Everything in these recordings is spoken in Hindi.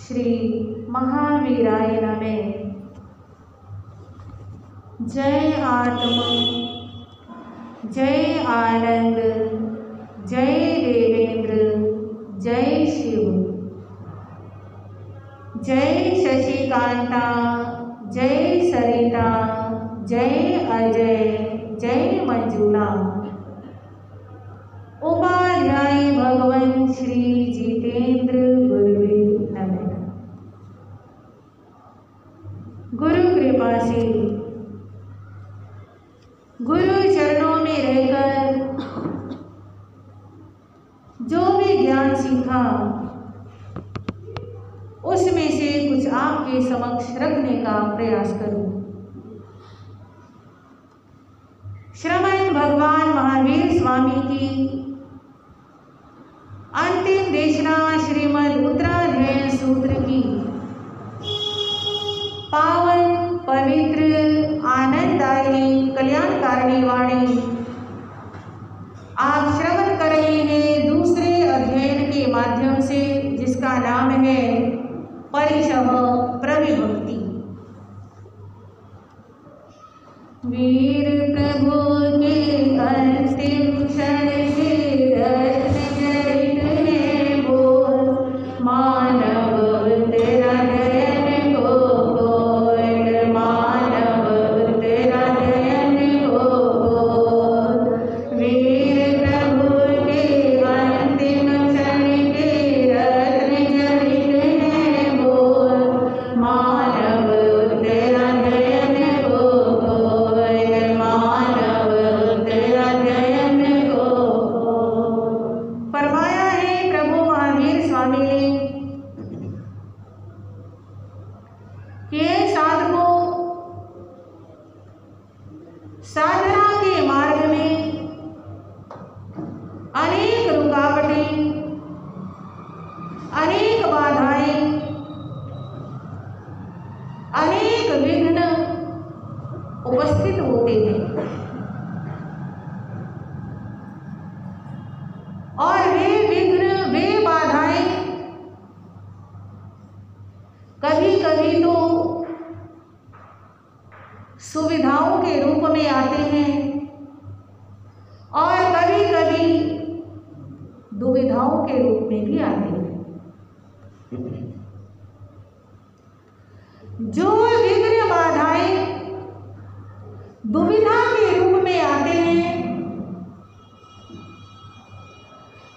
श्री महावीराय नमः। जय आत्मा, जय आनंद, जय देवेंद्र, जय शिव, जय शशिकांता, जय सरिता, जय अजय, जय मंजुला। उपाध्याय भगवान श्री जितेंद्र गुरुवे नमः। गुरु कृपा से गुरु चरणों में रहकर जो भी ज्ञान सीखा उसमें से कुछ आपके समक्ष रखने का प्रयास करूं। श्रमण भगवान महावीर स्वामी की अंतिम देशना श्रीमद् उत्तराध्ययन सूत्र की पावन पवित्र आनंददायी कल्याणकारिणी वाणी आप श्रवण कर रहे हैं दूसरे अध्ययन के माध्यम से, जिसका नाम है परिशः प्रविभक्ति। वीर प्रभु के अंतिम क्षण के रत्न जड़ित है बोल, मानव तेरा नयन को खोल, मानव तेरा नयन को खोल। वीर प्रभु के अंतिम क्षण के रत्न जड़ित है बोल, मानव तेरा नयन को खोल, मानव तेरा नयन को खोल। फरमाया है प्रभु महावीर स्वामी ने कि साधकों, साधना के मार्ग में अनेक रुकावटें, अनेक बाधाएं, अनेक विघ्न उपस्थित होते हैं और वे विघ्न, वे बाधाएं कभी कभी तो सुविधाओं के रूप में आते हैं और कभी कभी दुविधाओं के रूप में भी आते हैं। जो विघ्न, बाधाएं दुविधा के रूप में आते हैं,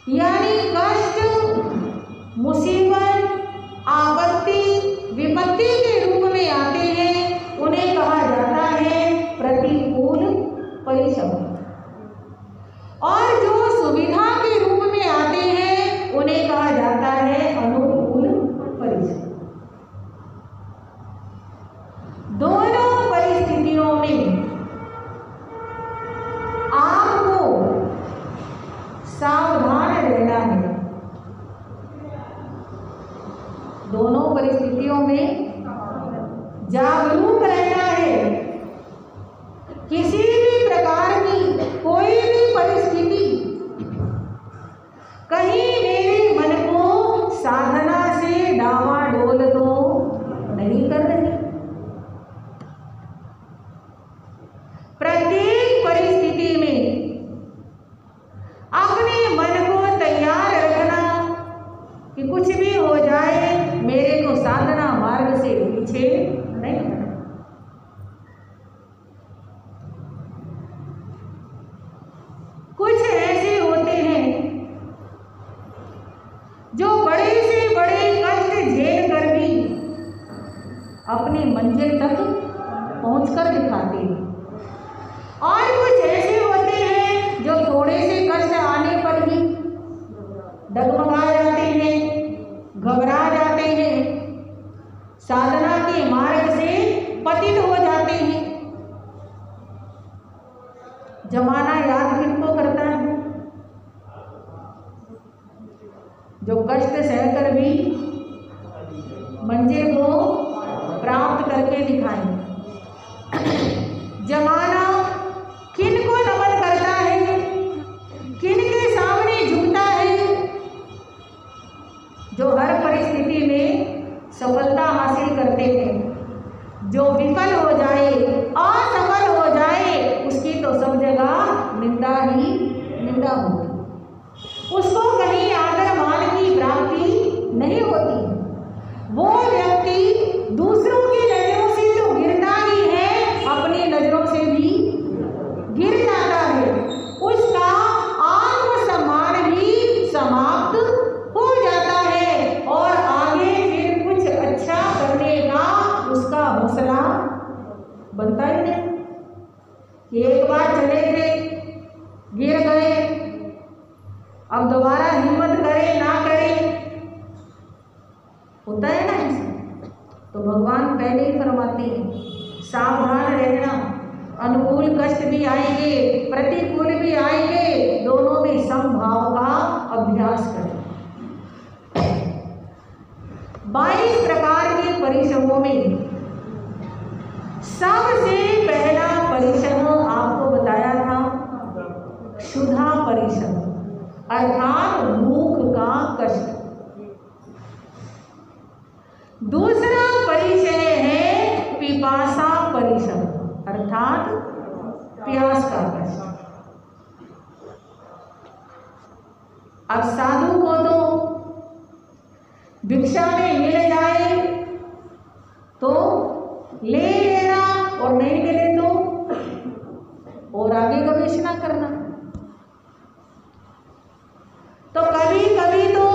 यानी कष्ट, मुसीबत, आपत्ति, विपत्ति के रूप में आते हैं, उन्हें कहा जाता है प्रतिकूल परिशः। और जो सुविधा के रूप में आते हैं उन्हें कहा जाता है अनुकूल परिशः। दोनों परिस्थितियों में आपको सावधान रहना है। दोनों परिस्थितियों में जागरूक रहना है। किसी भी प्रकार की कोई भी परिस्थिति कहीं मेरे मन को साधना से डावाडोल तो नहीं कर रही। प्रत्येक परिस्थिति में अपने मन को तैयार रखना कि कुछ भी हो जाए मेरे को साधना मार्ग से पीछे नहीं हटना। कुछ ऐसे होते हैं जो बड़े से बड़े कष्ट झेल कर भी अपनी मंजिल तक पहुंचकर दिखाते हैं और कुछ ऐसे होते हैं जो थोड़े से कष्ट आने पर ही डगमगा जाते हैं, घबरा जाते हैं, साधना के मार्ग से पतित हो जाते हैं। जमाना याद किनको करता है? जो कष्ट सहकर भी मंजिल को प्राप्त करके दिखाएं। जमाना किनको नमन करता है, किनके सामने झुकता है? जो हर परिस्थिति में अब दोबारा हिम्मत करे ना करे, होता है ना ऐसा। तो भगवान पहले ही फरमाते हैं सावधान रहना, अनुकूल कष्ट भी आएंगे, प्रतिकूल भी आएंगे, दोनों में समभाव का अभ्यास करें। 22 प्रकार के परिश्रमों में सबसे पहला परिश्रम आपको बताया था क्षुधा परिश्रम, अर्थात भूख का कष्ट। दूसरा परिचय है पिपासा परिश्रम, अर्थात प्यास का कष्ट। अब साधु को तो भिक्षा में मिल जाए तो ले लेना, और नहीं मिले तो और आगे गवेषणा करना। तो कभी कभी तो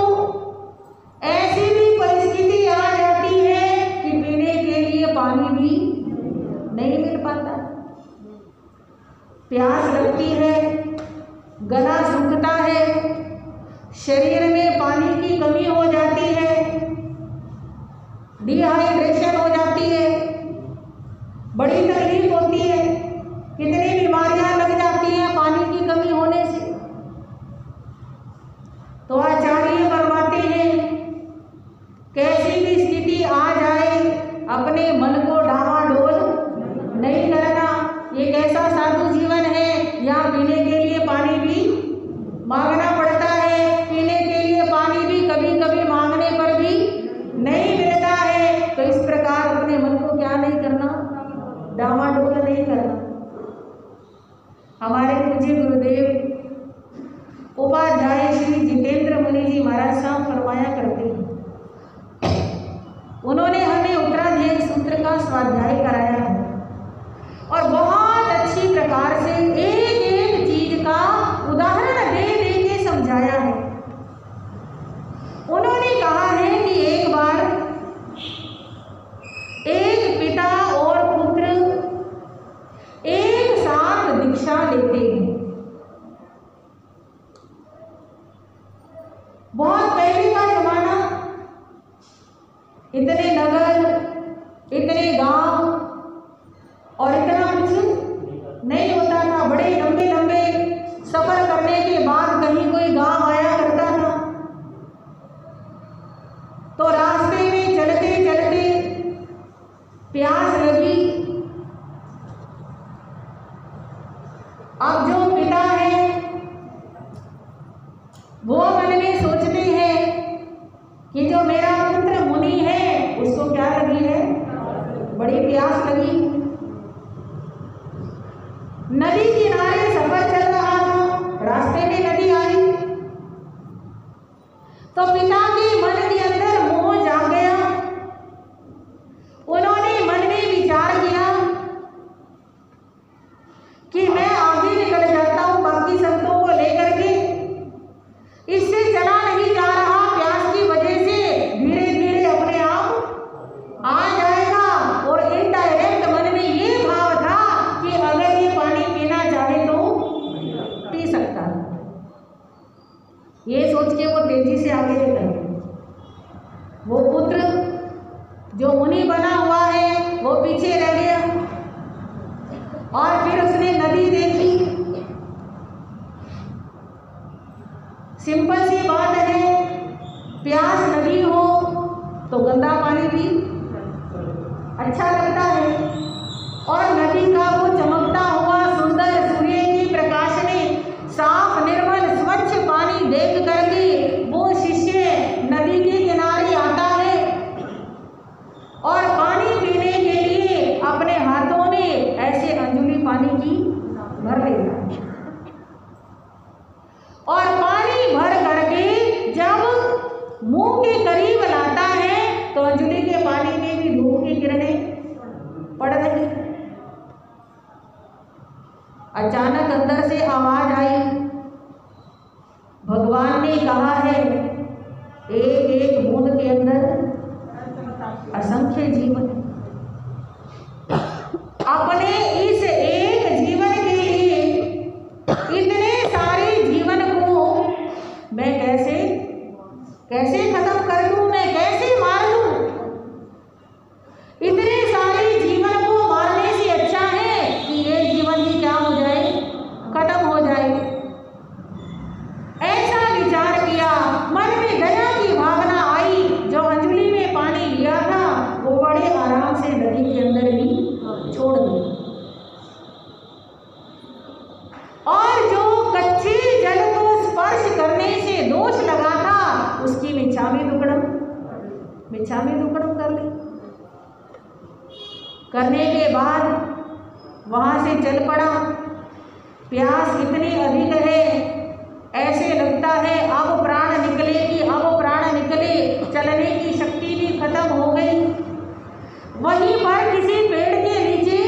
ऐसी भी परिस्थिति आ जाती है कि पीने के लिए पानी भी नहीं मिल पाता, प्यास लगती है, गला सूखता है, शरीर में पानी की कमी हो जाती है, डिहाइड्रेशन हो जाती है, बड़ी तकलीफ होती है, कितनी बीमारियां लग जाती हैं पानी की कमी होने से। तो आचार्य फरमाते हैं कैसी भी स्थिति आ जाए अपने मन को डामाडोल नहीं करना। ये कैसा साधु जीवन है, यहाँ पीने के लिए पानी भी मांगना पड़ता है, पीने के लिए पानी भी कभी कभी मांगने पर भी नहीं मिलता है। तो इस प्रकार अपने मन को क्या नहीं करना, डामाडोल नहीं करना। हमारे पूज्य गुरुदेव उपाध्याय श्री जितेंद्र मुनि जी महाराज साहब फरमाया करते हैं, उन्होंने हमें उत्तराध्याय सूत्र का स्वाध्याय कराया है और बहुत अच्छी प्रकार से एक एक चीज का उदाहरण दे दे के समझाया है। उन्होंने कहा है कि एक बार एक पिता और पुत्र एक साथ दीक्षा लेते हैं। बहुत पहले का जमाना, इतने नगर, इतने गांव और इतना कुछ नहीं होता था। बड़े लंबे लंबे सफर करने के बाद कहीं कोई गांव आया करता था, तो रास्ते में चलते चलते प्यास लगी। अब जो पिता है वो मन में सोचते हैं कि जो मेरा पुत्र मुनि है उसको क्या लगी है, बड़ी प्यास लगी। नदी किनारे सफर चल रहा था, रास्ते में नदी आई तो पिता के मन के अंदर मोह जाग गया। उन्होंने मन में विचार किया कि मैं आगे निकल जाता हूं बाकी संतों को लेकर के, इससे चला नहीं जा रहा, प्यास की वजह से धीरे धीरे अपने आप आ जाएगा। और इनडायरेक्ट मन में ये भाव था कि अगर ये पानी पीना चाहे तो पी सकता है। ये सोच के वो तेजी से आगे निकल गए। वो पुत्र जो मुनि बना हुआ है वो पीछे रह गया और फिर उसने नदी देखी। सिंपल सी बात है, प्यास लगी हो तो गंदा पानी भी अच्छा लगता है। और नदी का वो चमकता हुआ सुंदर सूर्य के प्रकाश में साफ निर्मल स्वच्छ पानी देख करके वो शिष्य नदी के किनारे आता है और पानी पीने के लिए अपने हाथों में ऐसे अंजुली पानी की भर लेता है। और पानी भर करके जब मुंह के करीब लाता है तो अंजुली के पानी में भी धूप की किरणें पड़ रही। अचानक अंदर से आवाज आई, भगवान ने कहा है एक एक बूंद के अंदर असंख्य जीवन। अपने इस एक जीवन के लिए इतने सारे जीवन को मैं कैसे खत्म कर दूं, मैं कैसे मार दूं। इतने सारे जीवन को मारने से अच्छा है कि ये जीवन ही क्या हो जाए, खत्म हो जाए। ऐसा विचार किया, मन में दया की भावना आई। जो अंजलि में पानी लिया था वो बड़े आराम से नदी के अंदर ही छोड़ दिया, और जो कच्चे जल को स्पर्श करने से दोष लगा था उसकी मिच्छामी दुक्कडम कर ली। करने के बाद वहां से चल पड़ा। प्यास इतनी अधिक है, ऐसे लगता है अब प्राण निकलेगी, अब प्राण निकले, चलने की शक्ति भी खत्म हो गई। वहीं पर किसी पेड़ के नीचे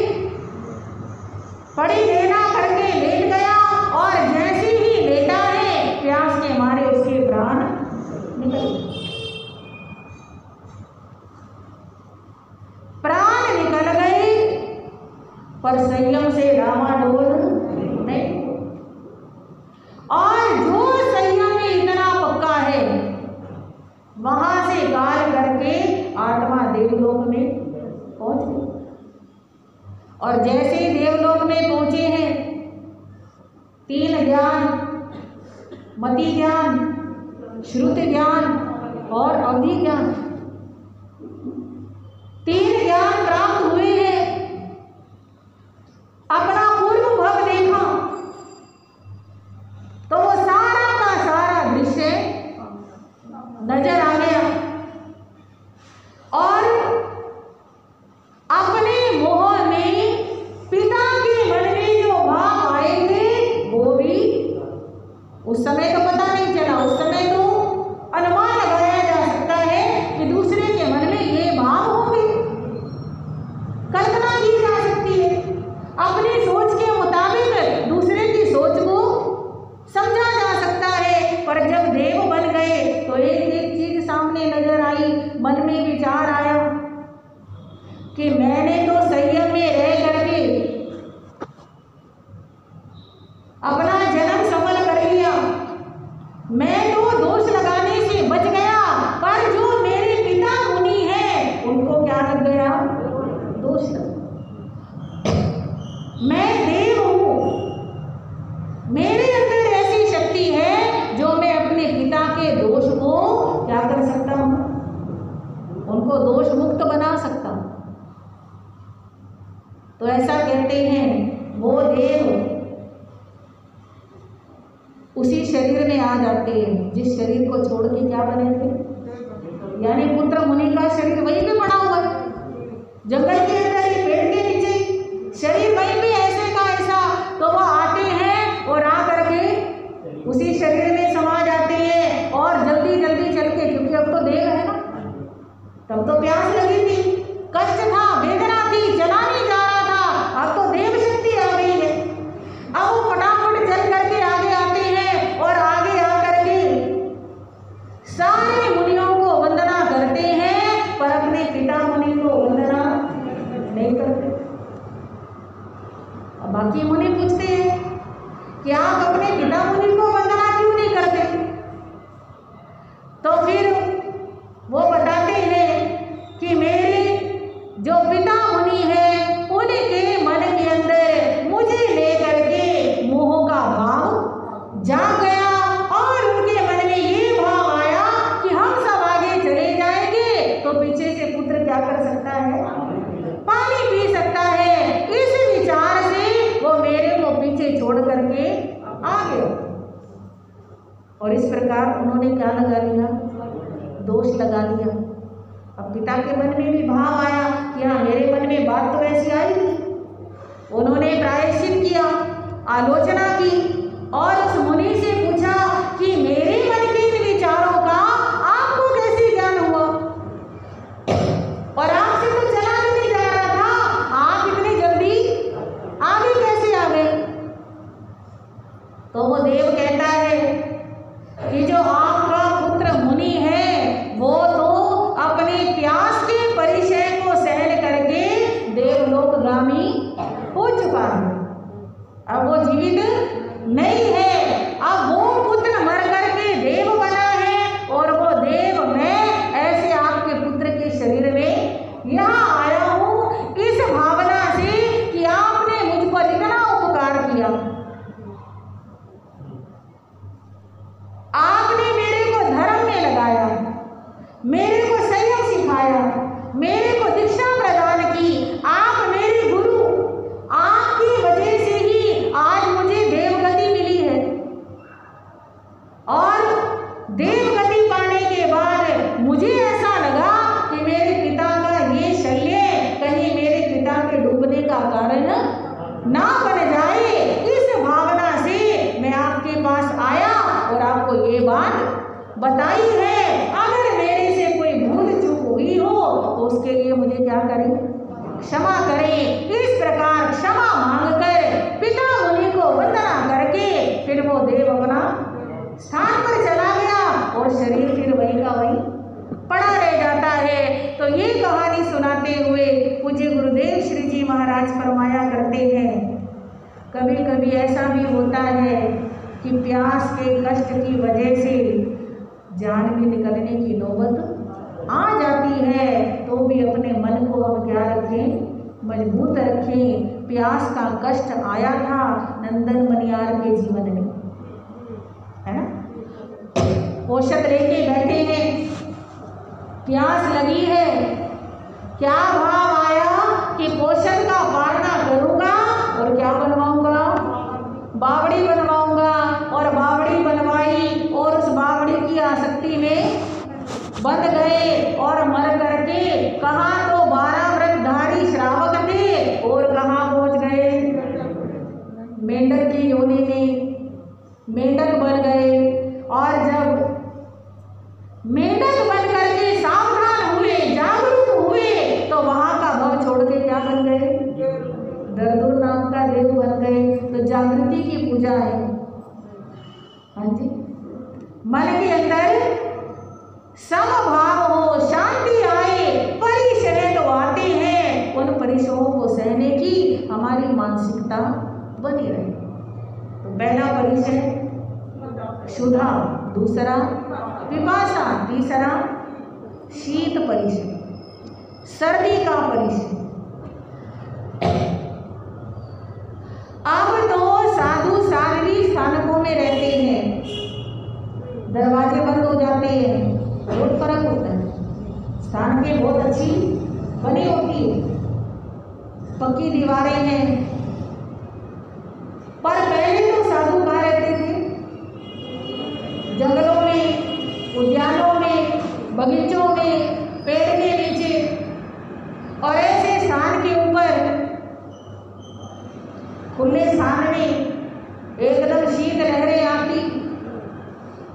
पड़ी लेना करके लेट गया, और जैसे ही लेटा है प्यास के मारे उसके प्राण निकल गए। प्राण निकल गए पर संयम से डामाडोल नहीं। और जो संयम में इतना पक्का है वहां से काल करके आत्मा देवलोक में पहुंच गई। और जैसे देवलोक में पहुंचे हैं, 3 ज्ञान, मति ज्ञान, श्रुति ज्ञान और अवधि ज्ञान, 3 ज्ञान प्राप्त हुए हैं। अपना पूर्व भव देखा तो वो सारा का सारा दृश्य नजर आ गया, और अपने मोह में पिता के मन में जो भाव आए थे वो भी उस समय तो पता नहीं चला। उस समय तो अनुमान लगाया जा सकता है कि दूसरे के मन में ये भाव होंगे, कल्पना की जा सकती है। अपनी सोच के मुताबिक दूसरे की सोच को समझा जा सकता है। पर जब देव बन गए तो एक चीज सामने नजर आई, मन में विचार आया कि मैंने तो संयम में रह करके अपना जन्म सफल कर लिया, मैं तो दोष लगाने से बच गया, पर जो मेरे पिता मुनि हैं उनको क्या लग गया, दोष लग। मैं देव हूं, मेरे अंदर ऐसी शक्ति है जो मैं अपने पिता के दोष को क्या कर सकता हूं, उनको दोष मुक्त बना सकता हूं। तो ऐसा कहते हैं वो देव उसी शरीर में आ जाते हैं जिस शरीर को छोड़ के क्या बने थे, यानी पुत्र मुनि का शरीर वहीं पे पड़ा हुआ है, जंगल के अंदर ही, पेड़ के नीचे, शरीर वहीं पे ऐसे का ऐसा। तो वो आते हैं और आ करके उसी शरीर में समा जाते हैं, और जल्दी जल्दी चल के, क्योंकि अब तो देव है ना, तब तो प्यास लगी थी, कष्ट था, वेदना थी, चला नहीं जा रहा था, अब तो देव शक्ति आ गई है। अब वो फटाफट चल करके आगे आते हैं, और आगे आकर के सारे मुनियों को वंदना करते हैं, पर अपने पिता मुनि को वंदना नहीं करते। अब बाकी मुनि पूछते हैं कि आप अपने पिता मुनि को वंदना क्यों नहीं करते? तो फिर वो बताते हैं कि मेरे जो पिता मुनि हैं उनके मन के अंदर मुझे लेकर के मोह का भाव जाग गया, और उनके मन में ये भाव आया कि हम सब आगे चले जाएंगे तो पीछे से पुत्र क्या कर सकता है, पानी पी सकता है। इस विचार से वो मेरे को पीछे छोड़ करके आ गए, और इस प्रकार उन्होंने क्या लगा लिया, दोष लगा लिया। अब पिता के मन में भी भाव आया कि हाँ, मेरे मन में बात तो ऐसी आई थी। उन्होंने प्रायश्चित किया, आलोचना की, और उस मुनि से पूछा कि मेरे मन के इन विचारों का आपको कैसे ज्ञान हुआ, और आपसे तो चला भी नहीं जा रहा था, आप इतनी जल्दी आगे कैसे आ गए? तो वो देव कहता है कि जो आपका पुत्र मुनि है वो तो अपने प्यास के परिचय को सहन करके देवलोकगामी हो चुका है, अब वो जीवित नहीं है। अब वो मेरे को संयम सिखाया, मेरे को दीक्षा प्रदान की। आप मेरे गुरु, आपकी वजह से ही आज मुझे देवगति मिली है। और देवगति पाने के बाद मुझे ऐसा लगा कि मेरे पिता का ये शल्य कहीं मेरे पिता के डूबने का कारण ना बन जाए। इस भावना से मैं आपके पास आया और आपको ये बात बताई है। अगर मेरे से कोई भूल चूक हुई हो तो उसके लिए मुझे क्या करें? क्षमा करें। इस प्रकार क्षमा मांगकर पिता मुनि को वंदना करके फिर वो देव अपना स्थान पर चला गया और शरीर फिर वही का वही पड़ा रह जाता है। तो ये कहानी सुनाते हुए पूज्य गुरुदेव श्री जी महाराज फरमाया करते हैं, कभी कभी ऐसा भी होता है कि प्यास के कष्ट की वजह से जान भी निकलने की नौबत आ जाती है, तो भी अपने मन को हम क्या रखें? मजबूत रखें। प्यास का कष्ट आया था नंदन मनियार के जीवन में, है ना? औषध लेके बैठे हैं, प्यास लगी है, क्या भाव आया कि पोषण का वारना करूंगा और क्या बनवाऊंगा? बावड़ी बनवाऊंगा। और बावड़ी बनवाई और उस बावड़ी की आसक्ति में बंध गए और मर करके कहाँ तो 12 व्रतधारी श्रावक थे और कहाँ पहुंच गए? मेंढक की योनि में मेंढक बन गए। और जब मेंढक बन करके सावधान हुए, जागरूक हुए, तो वहां का भव छोड़ के क्या बन गए? दरदुर नाम का देव बन गए। तो जागृति की पूजा है। हाँ जी, मन के अंदर समभाव हो, शांति आए, परिश्रम तो आते हैं, उन परिश्रमों को सहने की हमारी मानसिकता बनी रहे। तो पहला परिश्रम क्षुधा, दूसरा पिपासा, तीसरा शीत परिश्रम, सर्दी का परिश्रम। अब तो साधु साध्वी स्थानकों में रहते हैं, दरवाजे बंद हो जाते हैं, बहुत फर्क होता है। स्थानकें बहुत अच्छी बनी होती है, पक्की दीवारें हैं, पर पहले तो साधु कहाँ रहते थे? जंगलों में, उद्यानों में, बगीचों में, पेड़ के नीचे। और ऐसे स्थान के ऊपर खुले स्थान में एकदम शीत लहरें आती,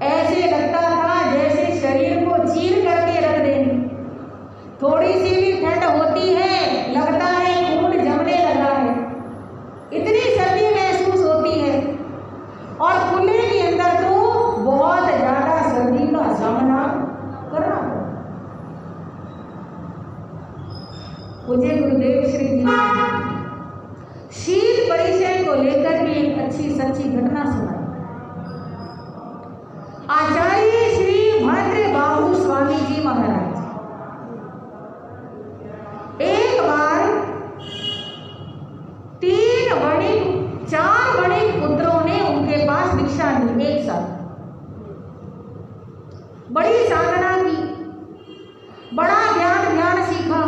ऐसे लगता था जैसे शरीर को चीर करके रख देंगे। थोड़ी सी भी ठंड होती है, लगता है खून जमने लगा है, इतनी सर्दी महसूस होती है। और खुले के अंदर तो बहुत ज्यादा सर्दी का सामना करना पड़ा। पूज्य गुरुदेव श्री जी शीत परिचय को लेकर भी एक अच्छी सच्ची घटना सुनाई। आचार्य श्री भद्र बाहु स्वामी जी महाराज एक बार 4 वणिक पुत्रों ने उनके पास दीक्षा ली एक साथ। बड़ी साधना की, बड़ा ज्ञान सीखा,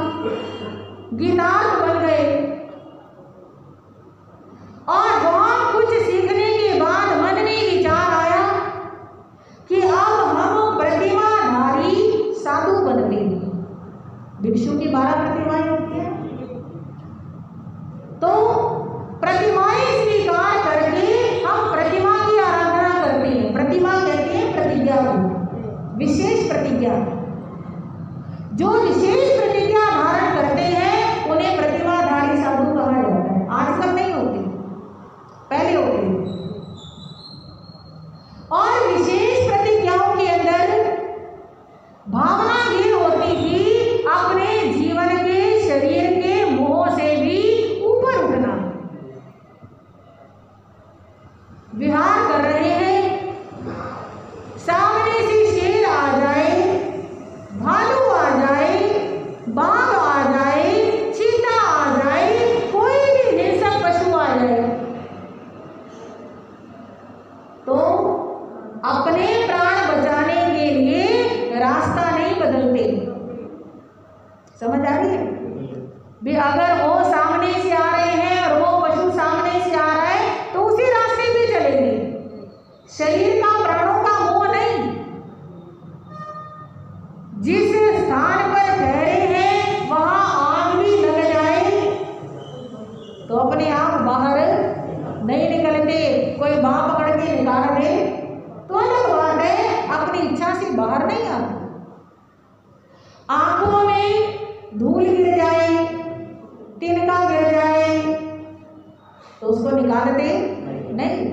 गीतार्थ बन गए। और बहुत कुछ सीखने के बाद मन में विचार आया कि अब हम प्रतिमाधारी साधु बनते हैं। भिक्षु की 12 प्रतिमाएं होती हैं, तो प्रतिमाएं स्वीकार करके हम प्रतिमा की आराधना करते हैं। प्रतिमा कहते हैं प्रतिज्ञा को, विशेष प्रतिज्ञा। जो विशेष प्रतिज्ञा धारण करते हैं उन्हें प्रतिमाधारी साधु कहा जाता है। आजकल नहीं होते, पहले होते हैं। और विशेष प्रतिज्ञाओं के अंदर भावना ये होती थी अपने जीवन के, शरीर के मोह से भी ऊपर उठना। विहार कर रहे हैं, सामने से शेर आ जाए, भालू आ जाए, निकलते। समझ आ रही है? भी अगर वो सामने से आ रहे हैं और वो पशु सामने से आ रहा है तो उसी रास्ते पे चलेंगे। शरीर का, प्राणों का मोह नहीं। जिस स्थान पर ठहरे हैं वहां आग भी लग जाए तो अपने आप बाहर नहीं निकलते। कोई बाँ पकड़ के निकाल दे तो अलग बात है, अपनी इच्छा से बाहर नहीं आते। आंखों में धूल गिर जाए, तिनका गिर जाए तो उसको निकाल दे नहीं।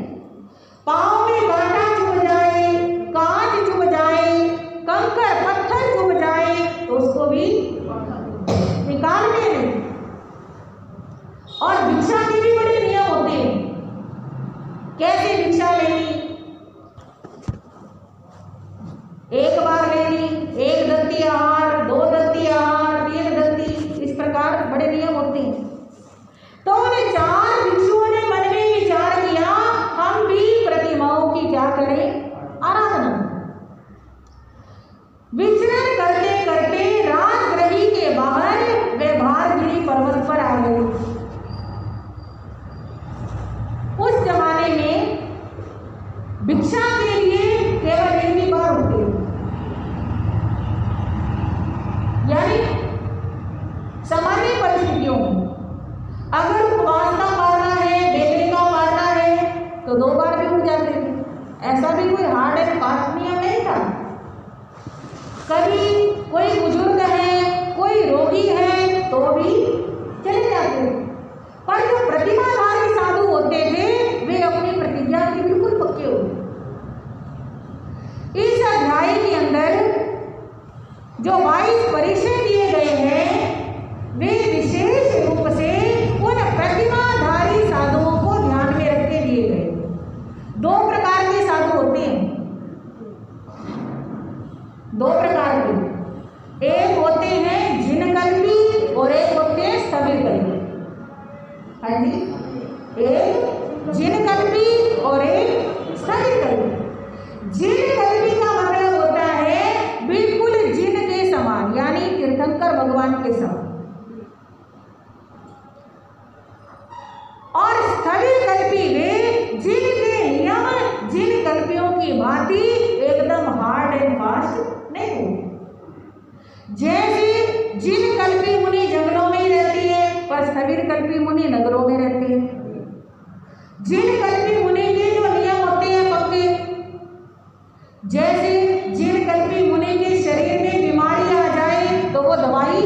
पाँव में कांटा चुभ जाए, कांच चुभ जाए, कंकड़ पत्थर चुभ जाए तो उसको भी निकाल दे नहीं। और भिक्षा के भी बड़े नियम होते हैं। कैसे भिक्षा लेनी? एक बार लेनी, एक दत्ती आहार, दो दत्ती आहार, तीन दत्ती, इस प्रकार बड़े नियम होते हैं। तो उन चार भिक्षुओं ने मन में विचार किया, हम भी प्रतिमाओं की क्या करें? आराधना। विचरण करते करते राजगृह के बाहर वे भारगिरी पर्वत पर आ गए। उस जमाने में भिक्षा के लिए केवल एक ही बार होते, यानी सामान्य परिस्थितियों में अगर उपवास का पारना है, बेले का पारना है तो 2 बार भी उठ जाते थे। ऐसा भी कोई हार्ड एंड फास्ट नियम नहीं था। कभी कोई बुजुर्ग है, कोई रोगी है तो भी चले जाते थे। पर जो प्रतिमाधारी साधु होते थे वे अपनी प्रतिज्ञा के बिल्कुल पक्के होते। इस अध्याय के अंदर जो 22 परिचय दिए गए हैं वे विशेष रूप से उन प्रतिमाधारी साधुओं को ध्यान में रख के दिए गए। 2 प्रकार के साधु होते हैं, 2 प्रकार के। एक होते हैं जिनकल्पी और एक होते हैं स्थविरकल्पी। हाँ जी, एक जिनकल्पी और एक स्थविरकल्पी। जिनकल्पी का मतलब होता है बिल्कुल जिन के समान, यानी तीर्थंकर भगवान के समान। और स्थविरकल्पी वे जिनके नियम जिन कल्पियों की भांति एकदम हार्ड एंड फास्ट नहीं होते। जैसे जिन कल्पी मुनि जंगलों में ही रहती है पर स्थविरकल्पी मुनि नगरों में रहते हैं। जिन कल्पी मुनि के जो नियम होते हैं पक्के, जैसे जिन कल्पी मुनि के शरीर में बीमारी आ जाए तो वो दवाई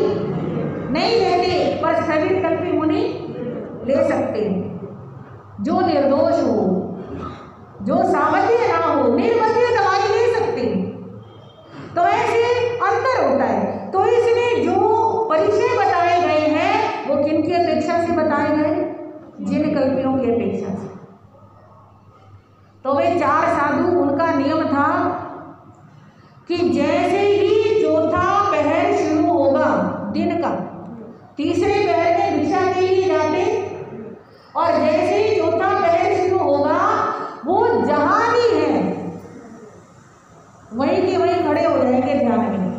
नहीं लेते पर स्थविरकल्पी मुनि ले सकते हैं। जो निर्दोष हो, जो सामर्थ्य ना हो, निर्मध्य दवाई ले सकते हैं। तो ऐसे अंतर होता है। तो इसमें जो परिचय बताए गए हैं वो किनकी अपेक्षा से बताए गए? जिन कल्पियों की अपेक्षा से। तो वे 4 साधु, उनका नियम था कि जैसे ही चौथा पहर शुरू होगा दिन का, तीसरे पहर में भिक्षा के लिए जाते और जैसे ही चौथा पहर शुरू होगा वो जहां भी है वहीं के वहीं खड़े हो जाएंगे ध्यान में।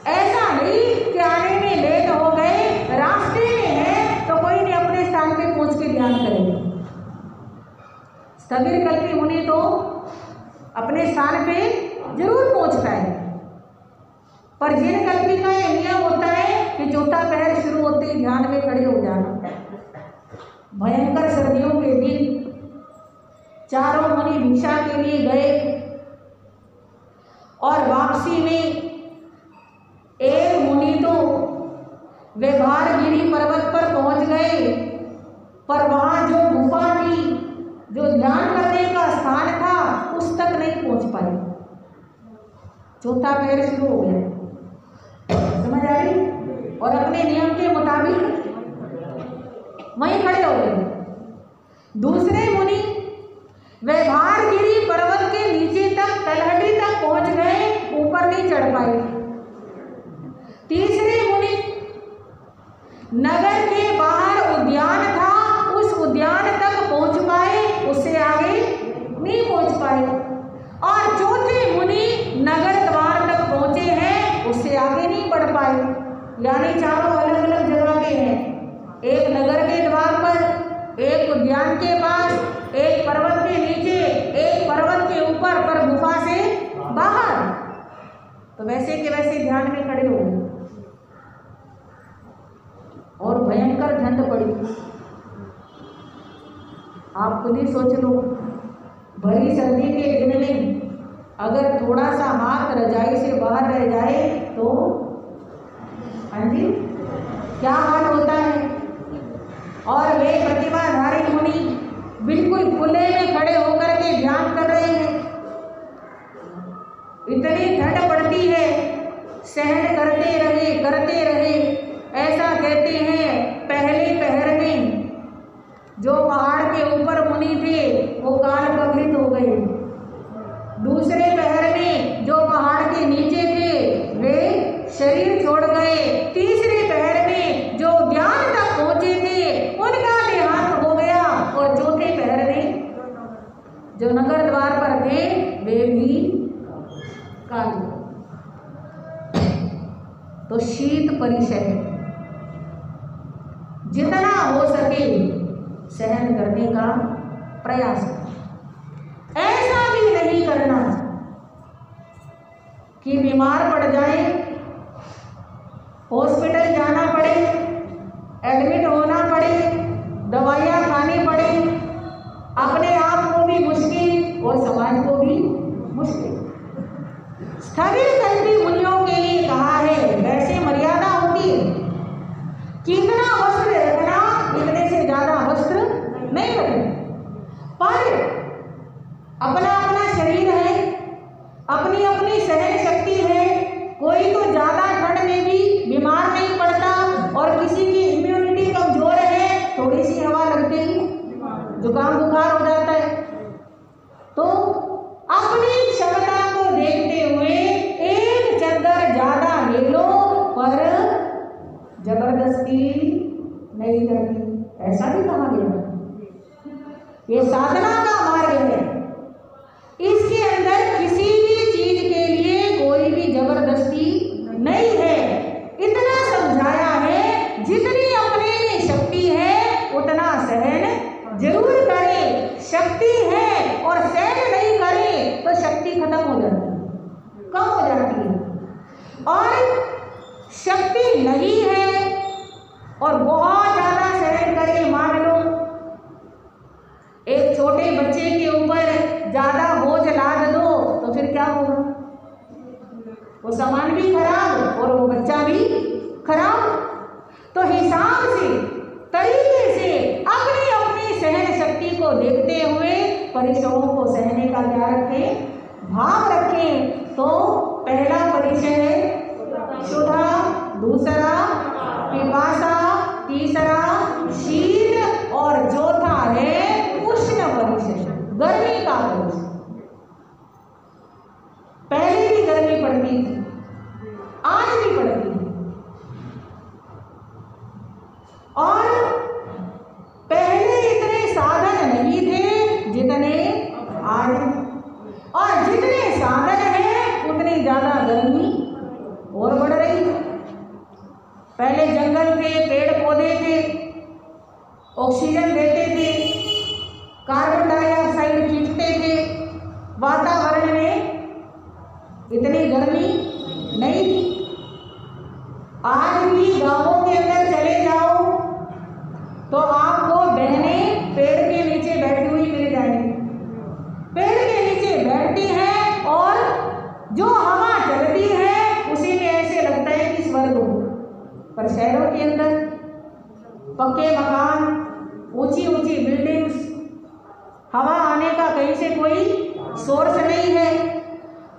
ऐसा नहीं कि आने में लेट हो गए, रास्ते में है तो कोई नहीं अपने स्थान पे पहुंच के ध्यान करेंगे। स्थविरकल्पी मुनि तो अपने स्थान पे जरूर पहुंचता है, पर जिनकल्पी का यह नियम होता है कि चौथा पहर शुरू होते ही ध्यान में खड़े हो जाना। भयंकर सर्दियों के दिन चारों मुनि भिक्षा के लिए गए और वापसी में एक मुनि तो वे भारगिरी पर्वत पर पहुंच गए, पर वहां जो गुफा थी, जो ध्यान करने का स्थान था, उस तक नहीं पहुंच पाए। चौथा पहर शुरू हो गया, समझ आ रही? और अपने नियम के मुताबिक वहीं खड़े हो गए। दूसरे मुनि वे भारगिरी पर्वत के नीचे तक, तलहटी तक पहुंच गए, ऊपर नहीं चढ़ पाए। तीसरे मुनि नगर के बाहर उद्यान था, उस उद्यान तक पहुंच पाए, उससे आगे नहीं पहुंच पाए। और चौथे मुनि नगर द्वार तक यानी चारों अलग अलग जगह पे हैं। एक नगर के द्वार पर, एक उद्यान के पास, एक पर्वत के नीचे, एक पर्वत के ऊपर, पर गुफा से बाहर। तो वैसे के वैसे ध्यान में खड़े हो गए और भयंकर ठंड पड़ी। आप खुद ही सोच लो, भरी सर्दी के दिन में अगर थोड़ा सा हाथ रजाई से बाहर रह जाए तो हाँ जी क्या हाल होता है। और वे प्रतिभाधारी मुनि बिल्कुल खुले में खड़े होकर के ध्यान कर रहे हैं। इतनी ठंड पड़ती है, सहन करते रहे। ऐसा कहते हैं पहले पहर में जो पहाड़ के ऊपर मुनि थे वो काल कवलित हो गए। दूसरे पहर में जो पहाड़ के नीचे थे वे शरीर छोड़ गए। तीसरे पहर में जो ज्ञान तक पहुंचे थे उनका देहांत हो गया। और चौथे पहर में जो नगर द्वार पर थे वे भी काल। तो शीत परिचय जितना हो सके सहन करने का प्रयास करें। ऐसा भी नहीं करना कि बीमार पड़ जाए, हॉस्पिटल जाना पड़े, एडमिट होना पड़े, दवाइयाँ खानी पड़े, अपने आप को भी मुश्किल और समाज को भी मुश्किल। स्थगित करती मुनियों के लिए कहा है, वैसे मर्यादा होती है कि इतना वस्त्र रखना, इतने से ज्यादा वस्त्र नहीं रखना। पर अपना अपना शरीर है, अपनी अपनी सहन शक्ति है। कोई तो ज्यादा ठंड में भी बीमार नहीं पड़ता और किसी की इम्यूनिटी कमजोर है, थोड़ी सी हवा लगते ही जुकाम बुखार हो जाता है। तो अपनी क्षमता को देखते हुए एक चादर ज्यादा ले लो, पर जबरदस्ती नहीं करनी। ऐसा भी कहा गया। ये साधना का मार्ग है, इसके अंदर किसी भी चीज के लिए कोई भी जबरदस्ती नहीं है। इतना समझाया है जितनी अपने में शक्ति है उतना सहन जरूर करे। शक्ति है और सहन नहीं करे तो शक्ति खत्म हो जाती है, कम हो जाती है। और शक्ति नहीं है और बहुत ज्यादा सहन करे, मान लो एक छोटे बच्चे के ऊपर ज्यादा बोझ लाद दो तो फिर क्या होगा? वो सामान भी खराब और वो बच्चा भी खराब। तो हिसाब से, तरीके से अपनी अपनी सहन शक्ति को देखते हुए परिचयों को सहने का क्या रखें? भाव रखें। तो पहला परिचय है क्षुधा, दूसरा पिपासा, तीसरा शीत और चौथा है उष्ण परिचय, गर्मी का परिचय। पहले भी गर्मी पड़ती थी, आज भी पड़ती है। और पहले इतने साधन नहीं थे जितने आज, और जितने साधन हैं उतनी ज्यादा गर्मी और बढ़ रही है। पहले जंगल थे, पेड़ पौधे थे, ऑक्सीजन देते थे, कार्बन डाइऑक्साइड खींचते थे, वातावरण में इतनी गर्मी नहीं थी। आज भी गांवों के अंदर चले जाओ तो आपको बहनें पेड़ के नीचे बैठी हुई मिल जाएंगी। पेड़ के नीचे बैठती हैं और जो हवा चलती है उसी में ऐसे लगता है कि स्वर्ग हो। पर शहरों के अंदर पक्के मकान, ऊंची ऊंची बिल्डिंग्स, हवा आने का कहीं से कोई सोर्स नहीं है,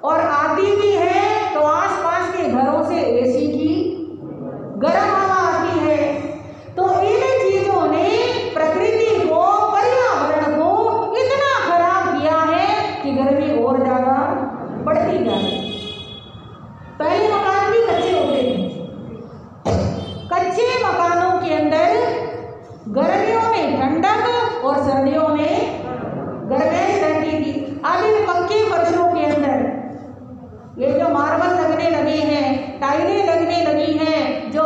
और आती भी है तो आसपास के घरों से एसी की गर्म हवा आती है। तो इन चीजों ने प्रकृति को, पर्यावरण को इतना खराब किया है कि गर्मी और ज्यादा बढ़ती जा रही है। पहले मकान भी कच्चे होते थे, कच्चे मकानों के अंदर गर्मियों में ठंडक और सर्दियों में गर्मी रहती थी। अब इन पक्के फर्शों के अंदर ये जो मार्बल लगने लगे हैं, टाइलें लगने लगी हैं, जो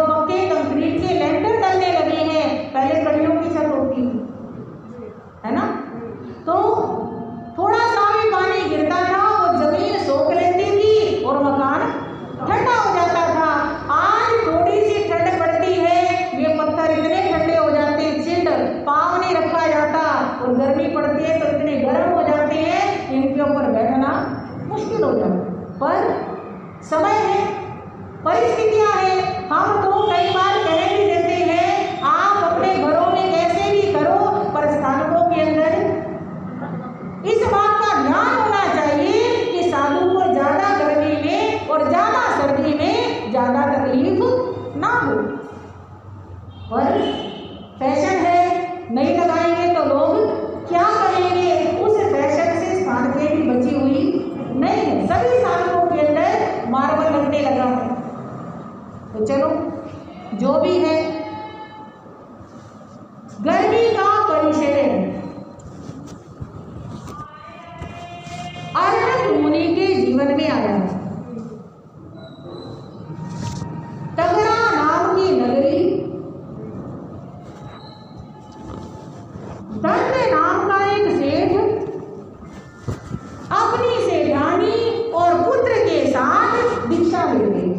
पर फैशन है, नहीं लगाएंगे तो लोग क्या कहेंगे, उस फैशन से साधकें भी बची हुई नहीं है। सभी साधकों के अंदर मार्बल लगने लगा है। तो चलो जो भी है, गर्मी का परिचय अर्णव मुनि के जीवन में आया है। तगरा नाम की नगरी, दत्त नाम का एक सेठ अपनी सेठानी और पुत्र के साथ दीक्षा ले गए।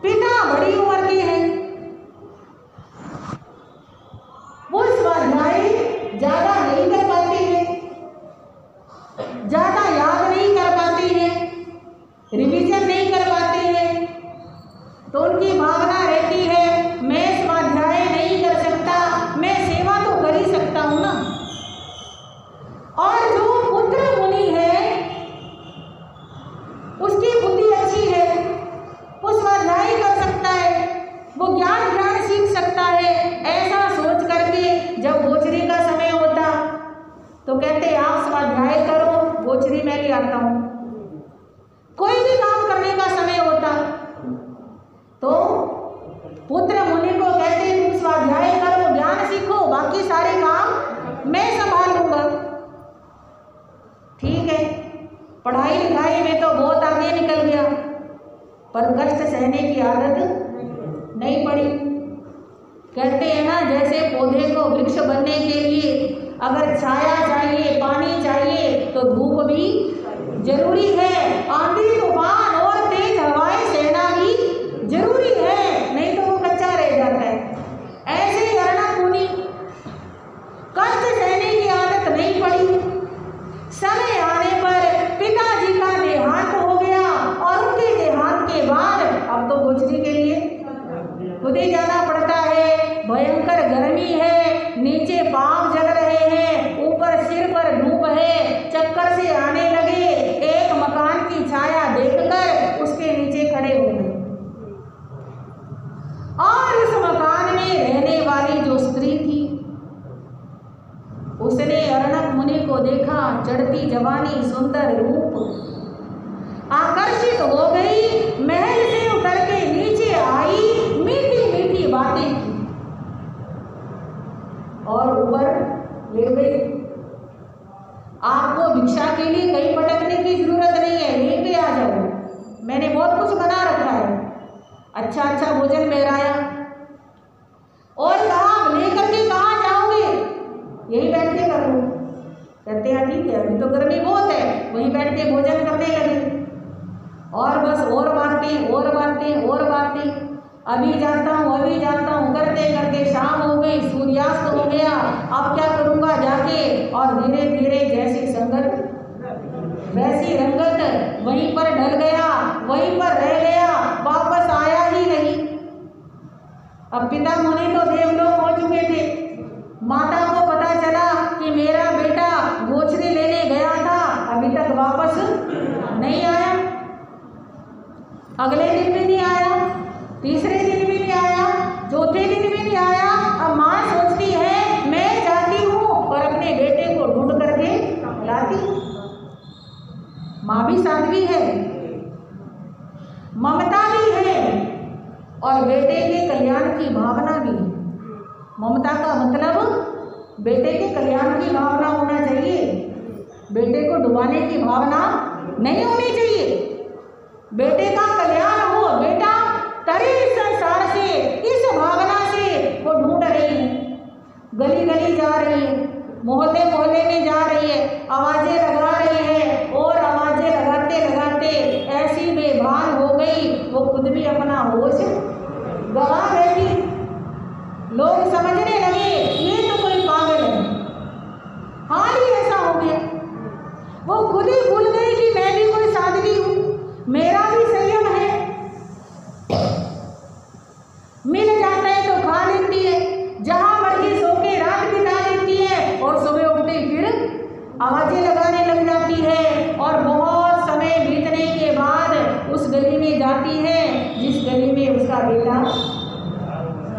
पिता बड़ी उम्र के हैं, वो स्वाध्याय ज्यादा नहीं कर पाते हैं, ज्यादा याद नहीं कर पाते हैं, रिवीजन नहीं कर पाते हैं। तो उनकी भावना रहती है मैं स्वाध्याय नहीं कर सकता, मैं सेवा तो कर ही सकता हूं ना। और जो पुत्र मुनि है उसकी बुद्धि अच्छी है, वो स्वाध्याय कर सकता है, वो ज्ञान सीख सकता है। ऐसा सोच करके जब गोचरी का समय होता तो कहते आप स्वाध्याय करो, गोचरी मैं ले आता हूं। कोई भी काम करने का समय होता तो पुत्र मुनि को कहते तुम स्वाध्याय करो, ज्ञान सीखो, बाकी सारे काम मैं संभाल लूंगा। ठीक है, पढ़ाई लिखाई में तो बहुत आगे निकल गया, पर कष्ट सहने की आदत नहीं पड़ी। कहते हैं ना, जैसे पौधे को वृक्ष बनने के लिए अगर छाया चाहिए, पानी चाहिए, तो धूप भी जरूरी है, आंधी तूफान और तेज हवाएं सहना भी जरूरी है, नहीं तो वो कच्चा रह जाता है। ऐसे ही अर्णव मुनि कष्ट सहने की आदत नहीं पड़ी। समय आने पर पिताजी का देहांत हो गया और उनके देहांत के बाद अब तो गोचरी के लिए खुद ही जाना पड़ता है। भयंकर गर्मी है, नीचे पांव जल रहे हैं, ऊपर सिर पर धूप है, चक्कर से आने लगे। एक मकान की छाया देखकर उसके नीचे खड़े हो गए और उस मकान में रहने वाली जो स्त्री थी उसने अर्णव मुनि को देखा, चढ़ती जवानी, सुंदर रूप, आकर्षित हो गई। महल से उतर के नीचे आई, मीठी मीठी बातें की और ऊपर ले गई। आपको भिक्षा के लिए कहीं भटकने की जरूरत नहीं है, यहीं पे आ जाओ, मैंने बहुत कुछ बना रखा है। अच्छा अच्छा भोजन मेराया और कहा लेकर के कहाँ जाओगे, यहीं बैठ के कर लो। कहते हैं ठीक है, अभी तो गर्मी बहुत है, वहीं बैठ के भोजन करने लगे और बस और बातें और बातें और बातें। अभी जाता हूँ करते करते शाम हो गई, सूर्यास्त हो गया, अब क्या करूँगा जाके। और धीरे धीरे जैसी संगत वैसी रंगत, वहीं पर ढल गया, वहीं पर रह गया, वापस आया ही नहीं। अब पिता मुनि तो देवलोक हो चुके थे, माता को पता चला कि मेरा बेटा गोचरी लेने गया था, अभी तक वापस नहीं आया। अगले दिन भी नहीं आया, तीसरे दिन भी नहीं आया, चौथे दिन भी नहीं आया। अब माँ सोचती है मैं जाती हूँ और अपने बेटे को ढूंढ करके लाती। माँ भी साध्वी है, ममता भी है और बेटे के कल्याण की भावना भी। ममता का मतलब बेटे के कल्याण की भावना होना चाहिए, बेटे को डुबाने की भावना नहीं होनी चाहिए। बेटे का कल्याण हो, बेटा तरे इस संसार से, इस भावना से वो ढूंढ रही है, गली गली जा रही है, मोहल्ले मोहल्ले में जा रही है, आवाजें लगा रही है और आवाजें लगाते लगाते ऐसी बेभान हो गई वो खुद भी अपना होश गवा बैठी। लोग समझने लगे ये तो कोई पागल है, हाल ही ऐसा हो गया। वो खुद ही भूल गई कि मैं भी कोई साध्वी हूँ, मेरा भी संयम है। मिल जाता है तो खा लेती है, जहां मर्जी सो के रात बिता लेती है और सुबह उठते फिर आवाजें लगाने लग जाती है। और बहुत समय बीतने के बाद उस गली में जाती है जिस गली में उसका बेटा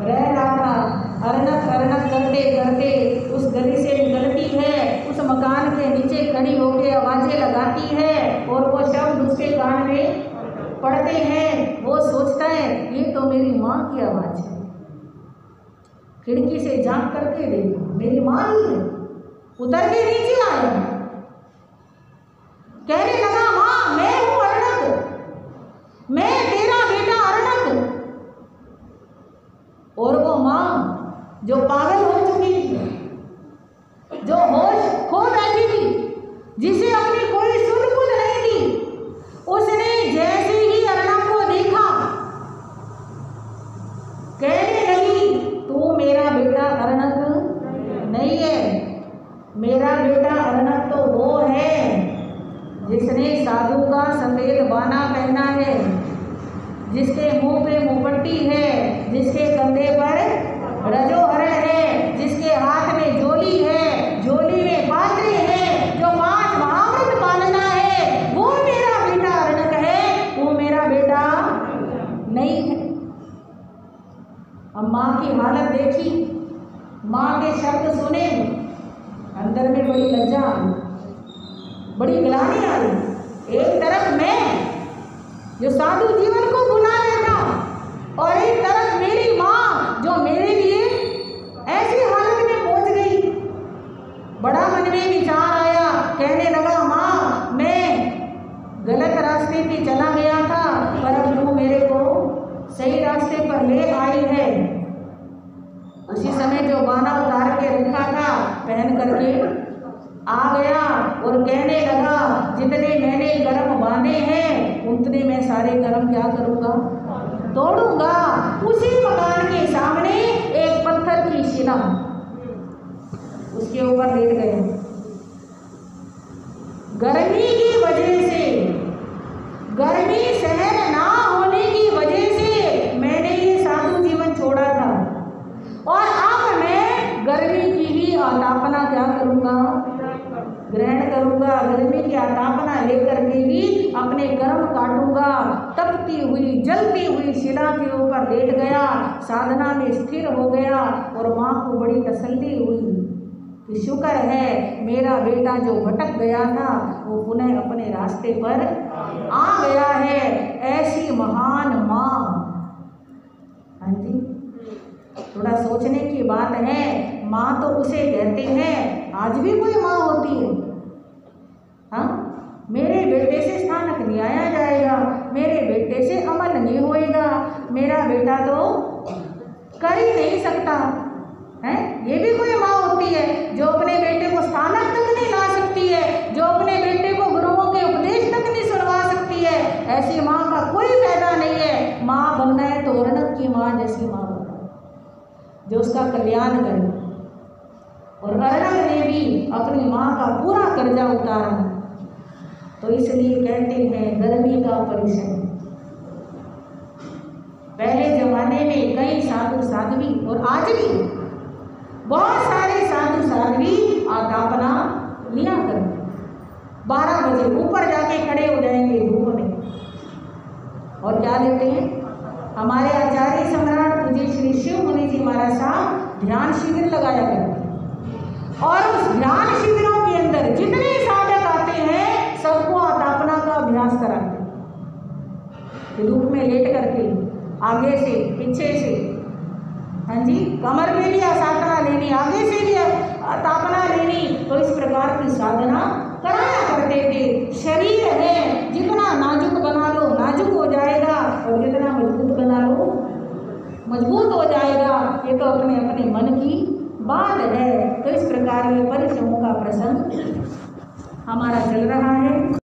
रह रहा था। अरनक अरनक करते करते उस गली से निकलती है, उस मकान के नीचे खड़ी होकर आवाज़ें लगाती है और वो शब्द उसके कान में पढ़ते हैं। वो सोचता है ये तो मेरी माँ की आवाज़ है। खिड़की से झांक करके देखा, मेरी माँ ही है। उतर के नीचे आया, कहने लगा माँ मैं हूँ अरनक, मैं तेरा बेटा अरनक। और वो माँ जो पागल हो चुकी थी, जो होश खो बैठी थी, जिसे अपनी कोई सुध बुध नहीं थी, उसने जैसे ही अरनक को देखा कहने लगी तू मेरा बेटा अरनक नहीं है। मेरा बेटा अरनक तो वो है जिसने साधु का सफेद बाना पहना है, जिसके मुंह पे मुपट्टी है, जिसके कंधे पर रजोहरण है, जिसके हाथ में झोली है, झोली में पात्रे हैं, जो 5 महाव्रत पालना है, वो मेरा बेटा अरनक है, वो मेरा बेटा नहीं है। अब माँ की हालत देखी, माँ के शब्द सुने, अंदर में बड़ी लज्जा आई, बड़ी ग्लानि आई। एक तरफ मैं जो साधु जीवन को बुला लेता और एक तरफ मेरी माँ जो मेरे लिए ऐसी हालत में पहुंच गई। बड़ा मन में विचार आया, कहने लगा माँ मैं गलत रास्ते पे चला गया था पर अब तू मेरे को सही रास्ते पर ले आई है। उसी समय जो बाना उतार के रखा था पहन करके आ गया और कहने लगा जितने मैंने कर्म बांधे हैं उतने मैं सारे कर्म क्या करूँगा, तोड़ूंगा। उसी मकान के सामने एक पत्थर की शिला, उसके ऊपर लेट गए। गर्मी की वजह से, गर्मी सहन ना होने की वजह से मैंने ये साधु जीवन छोड़ा था और अब मैं गर्मी की ही आतापना क्या करूँगा, ग्रहण करूँगा। गर्मी की आतापना लेकर के ही अपने कर्म काटूंगा। तपती हुई जलती हुई शिला के ऊपर लेट गया, साधना में स्थिर हो गया और माँ को बड़ी तसल्ली हुई कि शुक्र है मेरा बेटा जो भटक गया था वो पुनः अपने रास्ते पर आ गया है। ऐसी महान माँ, हाँ जी, थोड़ा सोचने की बात है। माँ तो उसे कहते हैं, आज भी कोई माँ होती है, हाँ, मेरे बेटे से स्थानक नहीं आया जाएगा, मेरे बेटे से अमल नहीं होएगा, मेरा बेटा तो कर ही नहीं सकता है। ये भी कोई माँ होती है जो अपने बेटे को स्थानक तक नहीं ला सकती है, जो अपने बेटे को गुरुओं के उपदेश तक नहीं सुनवा सकती है। ऐसी माँ का कोई फायदा नहीं है। माँ बनना है तो अरनक की माँ जैसी माँ बनना जो उसका कल्याण करे। और अरनक ने भी अपनी माँ का पूरा कर्जा उतारा। तो इसलिए कहते हैं गर्मी का परिश्रम। पहले जमाने में कई साधु साध्वी और आज भी बहुत सारे साधु साध्वी आतापना लिया करते। 12 बजे ऊपर जाके खड़े हो जाएंगे धूप में और क्या लेते हैं। हमारे आचार्य सम्राट पूज्य श्री शिव मुनि जी महाराज साहब ध्यान शिविर लगाया करते हैं और उस ध्यान शिविरों के अंदर जितने साधक आते हैं सबको आतापना का अभ्यास कराते हैं। धूप में लेट करके आगे से पीछे से, हाँ जी, कमर में भी आसाधना लेनी, आगे से भी तापना लेनी। तो इस प्रकार की साधना कराया करते थे। शरीर है जितना नाजुक बना लो नाजुक हो जाएगा और जितना मजबूत बना लो मजबूत हो जाएगा। ये तो अपने अपने मन की बात है। तो इस प्रकार के परिश्रमों का प्रसंग हमारा चल रहा है।